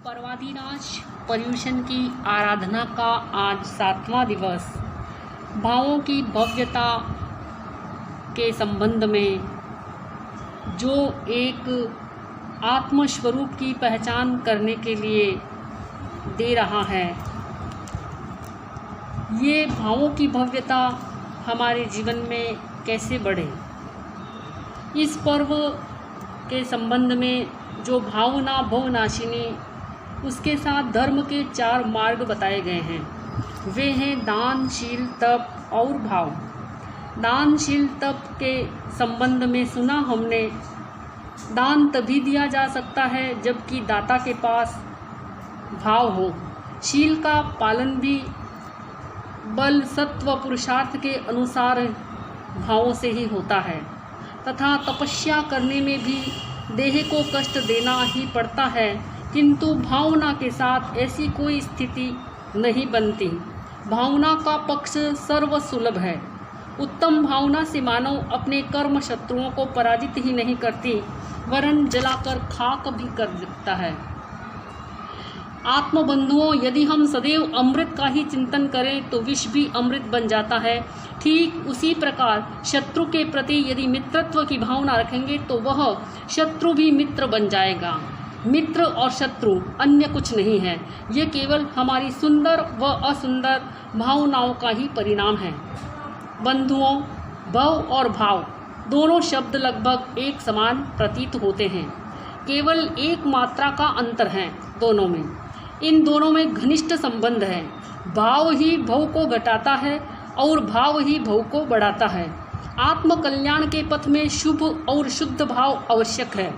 पर्वाधिराज पर्युषण की आराधना का आज 7वां दिवस भावों की भव्यता के संबंध में जो एक आत्मस्वरूप की पहचान करने के लिए दे रहा है। ये भावों की भव्यता हमारे जीवन में कैसे बढ़े, इस पर्व के संबंध में जो भावना भवनाशिनी, उसके साथ धर्म के 4 मार्ग बताए गए हैं। वे हैं दान, शील, तप और भाव। दान, शील, तप के संबंध में सुना हमने, दान तभी दिया जा सकता है जबकि दाता के पास भाव हो। शील का पालन भी बल, सत्व, पुरुषार्थ के अनुसार भावों से ही होता है तथा तपस्या करने में भी देह को कष्ट देना ही पड़ता है, किंतु भावना के साथ ऐसी कोई स्थिति नहीं बनती। भावना का पक्ष सर्वसुलभ है। उत्तम भावना से मानव अपने कर्म शत्रुओं को पराजित ही नहीं करती, वरन जलाकर खाक भी कर देता है। आत्मबंधुओं, यदि हम सदैव अमृत का ही चिंतन करें तो विष भी अमृत बन जाता है। ठीक उसी प्रकार शत्रु के प्रति यदि मित्रत्व की भावना रखेंगे तो वह शत्रु भी मित्र बन जाएगा। मित्र और शत्रु अन्य कुछ नहीं है, ये केवल हमारी सुंदर व असुंदर भावनाओं का ही परिणाम है। बंधुओं, भव और भाव दोनों शब्द लगभग एक समान प्रतीत होते हैं, केवल एक मात्रा का अंतर है दोनों में। इन दोनों में घनिष्ठ संबंध है। भाव ही भव को घटाता है और भाव ही भव को बढ़ाता है। आत्मकल्याण के पथ में शुभ और शुद्ध भाव आवश्यक है।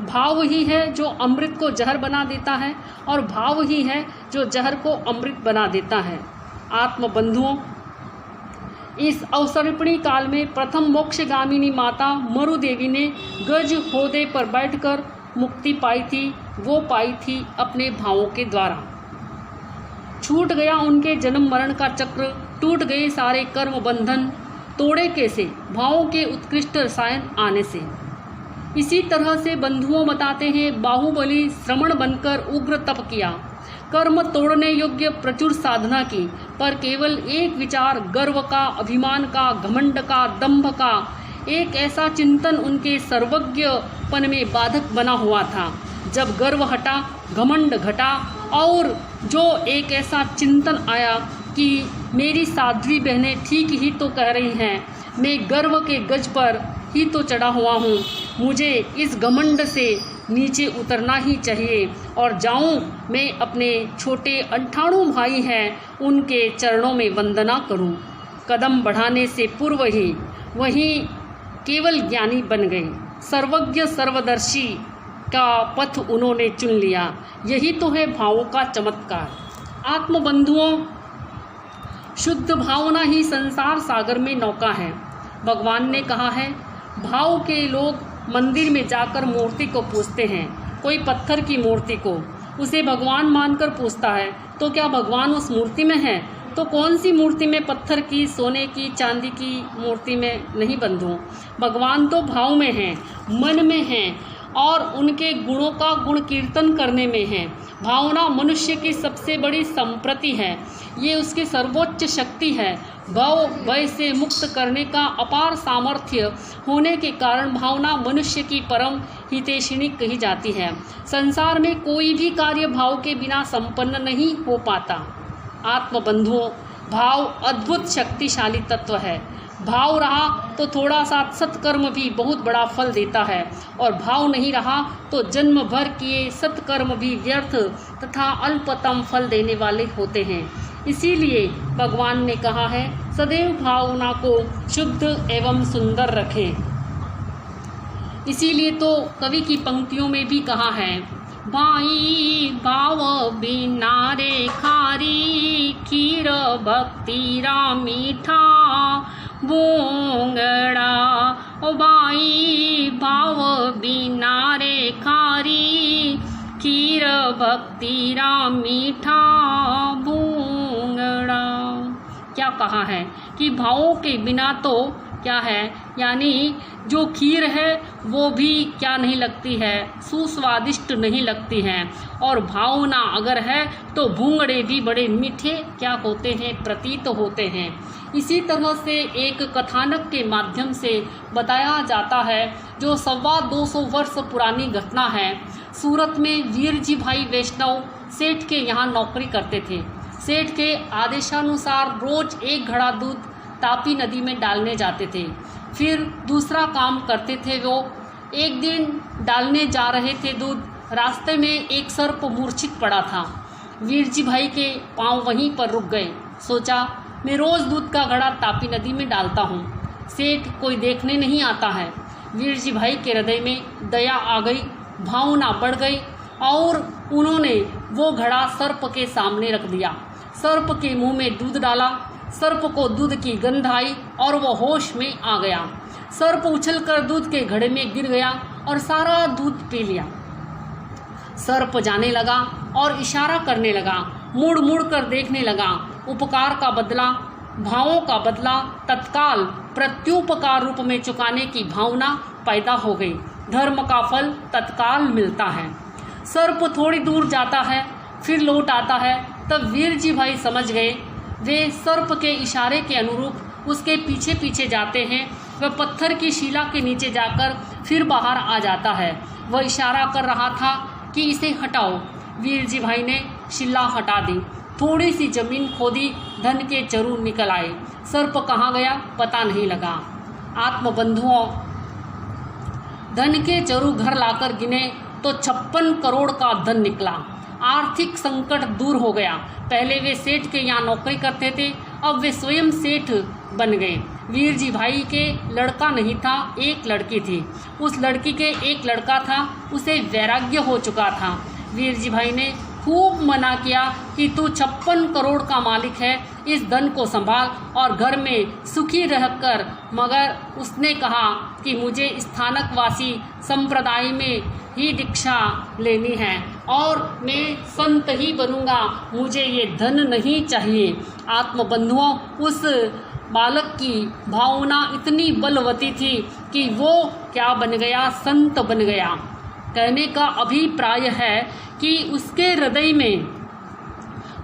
भाव ही है जो अमृत को जहर बना देता है और भाव ही है जो जहर को अमृत बना देता है। आत्मबंधुओं, इस अवसर्पिणी काल में प्रथम मोक्षगामिनी माता मरु देवी ने गज होदे पर बैठकर मुक्ति पाई थी। वो पाई थी अपने भावों के द्वारा। छूट गया उनके जन्म मरण का चक्र, टूट गए सारे कर्म बंधन। तोड़े कैसे? भावों के उत्कृष्ट रसायन आने से। इसी तरह से बंधुओं बताते हैं, बाहुबली श्रमण बनकर उग्र तप किया, कर्म तोड़ने योग्य प्रचुर साधना की, पर केवल एक विचार गर्व का, अभिमान का, घमंड का, दंभ का, एक ऐसा चिंतन उनके सर्वज्ञपन में बाधक बना हुआ था। जब गर्व हटा, घमंड घटा और जो एक ऐसा चिंतन आया कि मेरी साध्वी बहनें ठीक ही तो कह रही हैं, मैं गर्व के गज पर ही तो चढ़ा हुआ हूँ, मुझे इस घमंड से नीचे उतरना ही चाहिए और जाऊँ मैं अपने छोटे 98 भाई हैं उनके चरणों में वंदना करूँ। कदम बढ़ाने से पूर्व ही वहीं केवल ज्ञानी बन गई। सर्वज्ञ सर्वदर्शी का पथ उन्होंने चुन लिया। यही तो है भावों का चमत्कार। आत्मबंधुओं, शुद्ध भावना ही संसार सागर में नौका है। भगवान ने कहा है, भाव के लोग मंदिर में जाकर मूर्ति को पूजते हैं। कोई पत्थर की मूर्ति को उसे भगवान मानकर पूजता है, तो क्या भगवान उस मूर्ति में है? तो कौन सी मूर्ति में? पत्थर की, सोने की, चांदी की मूर्ति में नहीं बंधुओं। भगवान तो भाव में हैं, मन में हैं और उनके गुणों का गुण कीर्तन करने में है। भावना मनुष्य की सबसे बड़ी संपत्ति है, ये उसकी सर्वोच्च शक्ति है। भव भय से मुक्त करने का अपार सामर्थ्य होने के कारण भावना मनुष्य की परम हितैषिणी कही जाती है। संसार में कोई भी कार्य भाव के बिना संपन्न नहीं हो पाता। आत्मबंधुओं, भाव अद्भुत शक्तिशाली तत्व है। भाव रहा तो थोड़ा सा सत्कर्म भी बहुत बड़ा फल देता है और भाव नहीं रहा तो जन्म भर किए सत्कर्म भी व्यर्थ तथा अल्पतम फल देने वाले होते हैं। इसीलिए भगवान ने कहा है, सदैव भावना को शुद्ध एवं सुंदर रखें। इसीलिए तो कवि की पंक्तियों में भी कहा है, भाई भाव बिना रे खारी, खीर भक्ति रा मीठा बोंगड़ा। ओ भाई भाव बिना रे खारी, खीर भक्ति रा मीठा बोंगड़ा। क्या कहा है कि भावों के बिना तो क्या है, यानी जो खीर है वो भी क्या नहीं लगती है, सुस्वादिष्ट नहीं लगती है। और भावना अगर है तो भूंगड़े भी बड़े मीठे क्या होते हैं, प्रतीत होते हैं। इसी तरह से एक कथानक के माध्यम से बताया जाता है, जो 225 वर्ष पुरानी घटना है। सूरत में वीरजी भाई वैष्णव सेठ के यहाँ नौकरी करते थे। सेठ के आदेशानुसार रोज 1 घड़ा दूध तापी नदी में डालने जाते थे। फिर दूसरा काम करते थे वो, एक दिन डालने जा रहे थे दूध, रास्ते में एक सर्प मूर्छित पड़ा था। वीरजी भाई के पांव वहीं पर रुक गए। सोचा मैं रोज़ दूध का घड़ा तापी नदी में डालता हूँ, सेठ कोई देखने नहीं आता है। वीरजी भाई के हृदय में दया आ गई, भावना बढ़ गई और उन्होंने वो घड़ा सर्प के सामने रख दिया। सर्प के मुंह में दूध डाला, सर्प को दूध की गंध आई और वो होश में आ गया। सर्प उछलकर दूध के घड़े में गिर गया और सारा दूध पी लिया। सर्प जाने लगा और इशारा करने लगा, मुड़ मुड़ कर देखने लगा। उपकार का बदला, भावों का बदला तत्काल प्रत्युपकार रूप में चुकाने की भावना पैदा हो गई। धर्म का फल तत्काल मिलता है। सर्प थोड़ी दूर जाता है, फिर लौट आता है। तब वीरजी भाई समझ गए। वे सर्प के इशारे के अनुरूप उसके पीछे पीछे जाते हैं। वह पत्थर की शिला के नीचे जाकर फिर बाहर आ जाता है। वह इशारा कर रहा था कि इसे हटाओ। वीरजी भाई ने शिला हटा दी, थोड़ी सी जमीन खोदी, धन के चरु निकल आए। सर्प कहाँ गया पता नहीं लगा। आत्मबंधुओं, धन के चरु घर लाकर गिने तो 56 करोड़ का धन निकला। आर्थिक संकट दूर हो गया। पहले वे सेठ के यहाँ नौकरी करते थे, अब वे स्वयं सेठ बन गए। वीरजी भाई के लड़का नहीं था, एक लड़की थी। उस लड़की के एक लड़का था, उसे वैराग्य हो चुका था। वीरजी भाई ने खूब मना किया कि तू 56 करोड़ का मालिक है, इस धन को संभाल और घर में सुखी रहकर। मगर उसने कहा कि मुझे स्थानकवासी संप्रदाय में ही दीक्षा लेनी है और मैं संत ही बनूंगा, मुझे ये धन नहीं चाहिए। आत्मबंधुओं, उस बालक की भावना इतनी बलवती थी कि वो क्या बन गया, संत बन गया। कहने का अभिप्राय है कि उसके हृदय में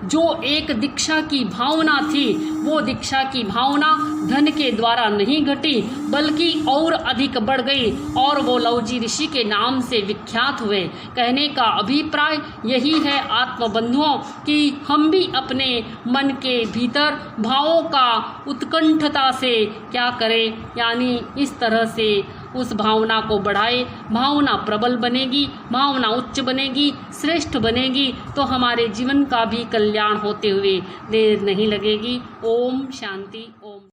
जो एक दीक्षा की भावना थी, वो दीक्षा की भावना धन के द्वारा नहीं घटी बल्कि और अधिक बढ़ गई और वो लवजी ऋषि के नाम से विख्यात हुए। कहने का अभिप्राय यही है आत्मबंधुओं कि हम भी अपने मन के भीतर भावों का उत्कंठता से क्या करें, यानी इस तरह से उस भावना को बढ़ाए। भावना प्रबल बनेगी, भावना उच्च बनेगी, श्रेष्ठ बनेगी तो हमारे जीवन का भी कल्याण होते हुए देर नहीं लगेगी। ओम शांति।